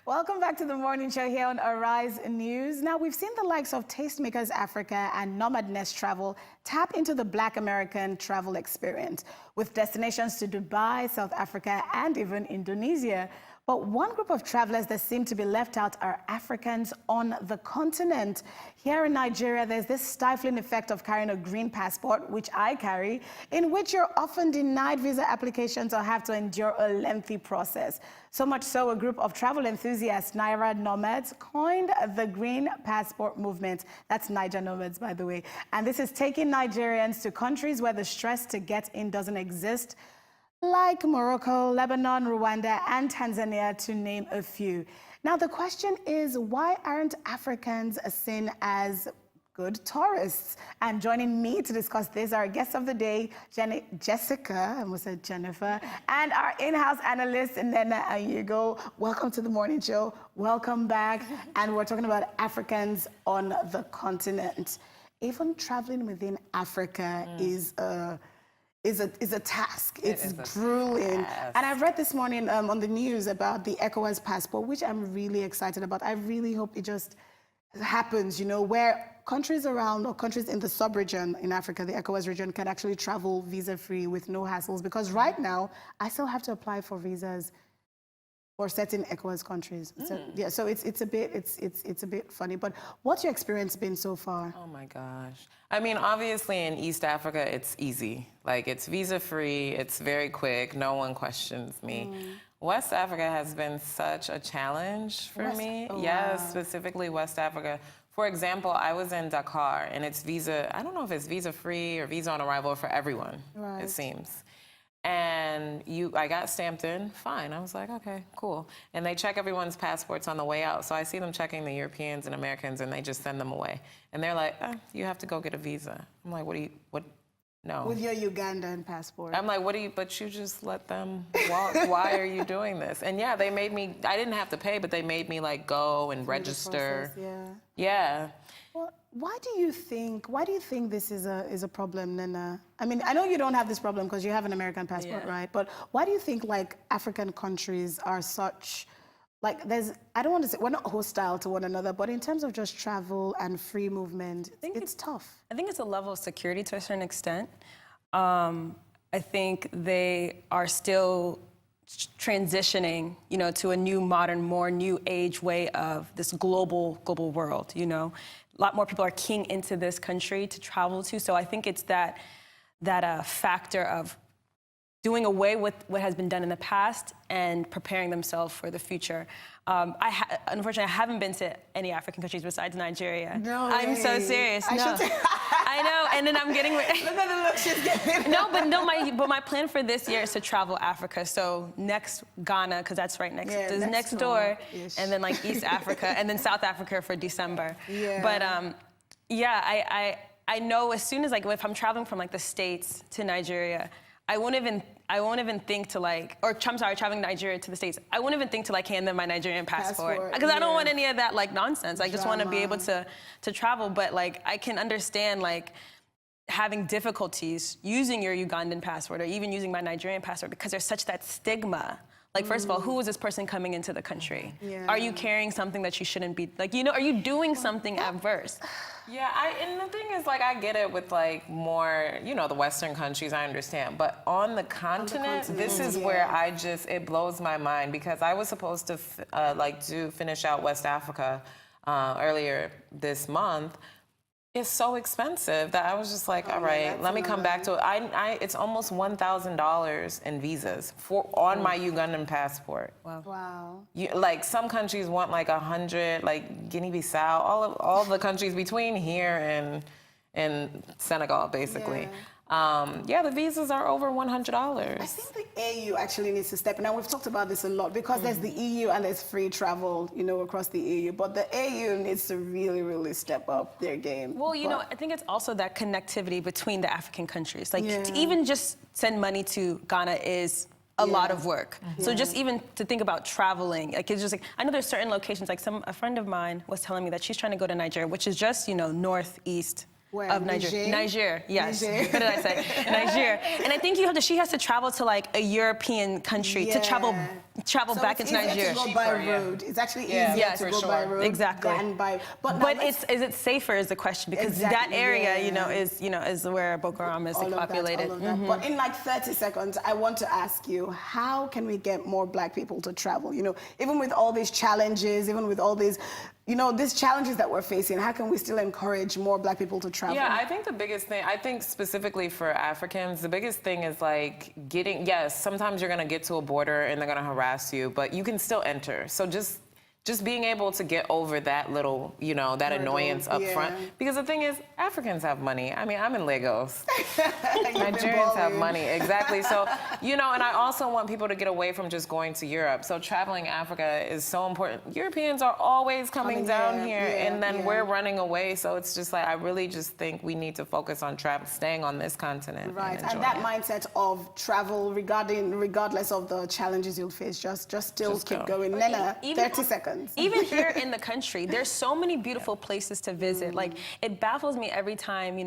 Welcome back to the morning show here on Arise News. Now, we've seen the likes of Tastemakers Africa and Nomad Nest Travel tap into the Black American travel experience with destinations to Dubai, South Africa, and even Indonesia. But one group of travelers that seem to be left out are Africans on the continent. Here in Nigeria, there's this stifling effect of carrying a green passport, which I carry, in which you're often denied visa applications or have to endure a lengthy process. So much so, a group of travel enthusiasts, Naira Nomads, coined the green passport movement. That's Niger Nomads, by the way. And this is taking Nigerians to countries where the stress to get in doesn't exist, like Morocco, Lebanon, Rwanda, and Tanzania, to name a few. Now, the question is, why aren't Africans seen as good tourists? And joining me to discuss this are our guests of the day, Jessica, I almost said Jennifer, and our in-house analyst, Nena Ayugo. Welcome to the morning show. Welcome back. And we're talking about Africans on the continent. Even traveling within Africa is a task. It's grueling. And I've read this morning on the news about the ECOWAS passport, which I'm really excited about. I really hope it just happens, you know, where countries around or countries in the sub-region in Africa, the ECOWAS region, can actually travel visa-free with no hassles. Because right now, I still have to apply for visas for certain ECOWAS countries. So, yeah, so it's a bit funny. But what's your experience been so far? Oh my gosh. I mean, obviously in East Africa, it's easy. Like, it's visa-free, it's very quick, no one questions me. West Africa has been such a challenge for me. Oh, yes, wow. specifically West Africa. For example, I was in Dakar, and it's I don't know if it's visa-free or visa on arrival for everyone, it seems. And I got stamped in, fine. I was like, okay, cool. And they check everyone's passports on the way out. So I see them checking the Europeans and Americans, and they just send them away. And they're like, you have to go get a visa. I'm like, no. With your Ugandan passport. I'm like, but you just let them walk. Why are you doing this? And yeah, they made me, I didn't have to pay, but they made me like go and register. Process, yeah. Well, why do you think this is a problem, Nena? I mean, I know you don't have this problem because you have an American passport, right? But why do you think like African countries are such, like I don't want to say, we're not hostile to one another, but in terms of just travel and free movement, it's tough. I think it's a level of security to a certain extent. I think they are still transitioning, you know, to a new, modern, more new age way of this global world, you know. A lot more people are keying into this country to travel to. So I think it's that factor of doing away with what has been done in the past and preparing themselves for the future. Unfortunately, I haven't been to any African countries besides Nigeria. No I'm way. so serious. I know, and then I'm getting Look at the look she's getting. but my plan for this year is to travel Africa. So next Ghana, because that's right next door, and then like East Africa, and then South Africa for December. Yeah. But I know as soon as like if I'm traveling from like the States to Nigeria, I won't even think to like, traveling Nigeria to the States, I won't even think to like hand them my Nigerian passport. Because I don't want any of that like nonsense. I just want to be able to travel. But like, I can understand like having difficulties using your Ugandan passport or even using my Nigerian passport because there's such that stigma. Like, first of all, who is this person coming into the country? Yeah. Are you carrying something that you shouldn't be? Like, you know, are you doing something adverse? Yeah, and the thing is, like, I get it with, like, more, you know, the Western countries, I understand. But on the continent, this is where it blows my mind because I was supposed to, finish out West Africa earlier this month. It's so expensive that I was just like, all right, let me come back to it. It's almost $1,000 in visas on my Ugandan passport. Wow. Like some countries want like 100, like Guinea-Bissau, all the countries between here and Senegal, basically. The visas are over $100. I think the AU actually needs to step in. Now, we've talked about this a lot because there's the EU and there's free travel, you know, across the EU. But the AU needs to really, really step up their game. Well, you know, I think it's also that connectivity between the African countries. Like, to even just send money to Ghana is a lot of work. So just even to think about traveling, like it's just like, I know there's certain locations, like a friend of mine was telling me that she's trying to go to Nigeria, which is just, you know, northeast Where? of Niger. Niger, yes. Niger. What did I say? Niger. And I think she has to travel to like a European country to travel So back into it's easier Niger. to go by road. It's actually Yeah. easier Yes, to for go sure. by road Exactly. than by. But is it safer is the question, because that Exactly, area, yeah. is where Boko Haram is all of populated. That, all of that. But in like 30 seconds, I want to ask you, how can we get more Black people to travel? You know, even with all these challenges, even with all these, these challenges that we're facing, how can we still encourage more Black people to travel? Yeah, I think the biggest thing, I think specifically for Africans, the biggest thing is like yes, sometimes you're gonna get to a border and they're gonna harass you, but you can still enter. So just being able to get over that little, that annoyance up front. Because the thing is, Africans have money. I mean, I'm in Lagos. Nigerians have money, exactly. So, and I also want people to get away from just going to Europe. So traveling Africa is so important. Europeans are always coming down here, and then we're running away. So it's just like, I really just think we need to focus on staying on this continent. Right, and that mindset of travel, regardless of the challenges you'll face, just still keep go. going. Nena, 30 seconds. Even here in the country, there's so many beautiful places to visit. Like, it baffles me every time,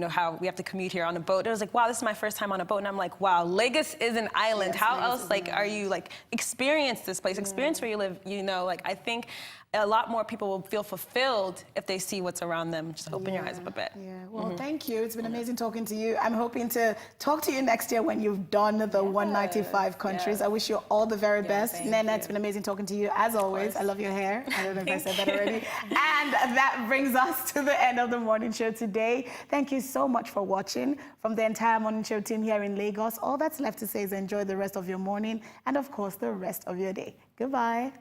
how we have to commute here on a boat. It was like, wow, this is my first time on a boat. And I'm like, wow, Lagos is an island. Yes, How Lagos else, are you, experience this place, experience where you live, I think a lot more people will feel fulfilled if they see what's around them. Just open your eyes up a bit. Yeah, well, thank you. It's been amazing talking to you. I'm hoping to talk to you next year when you've done the 195 countries. I wish you all the very best. Nena, it's been amazing talking to you, as always. I love your hair. I don't know if I said that already. And that brings us to the end of the morning show today. Thank you so much for watching. From the entire morning show team here in Lagos, all that's left to say is enjoy the rest of your morning and, of course, the rest of your day. Goodbye.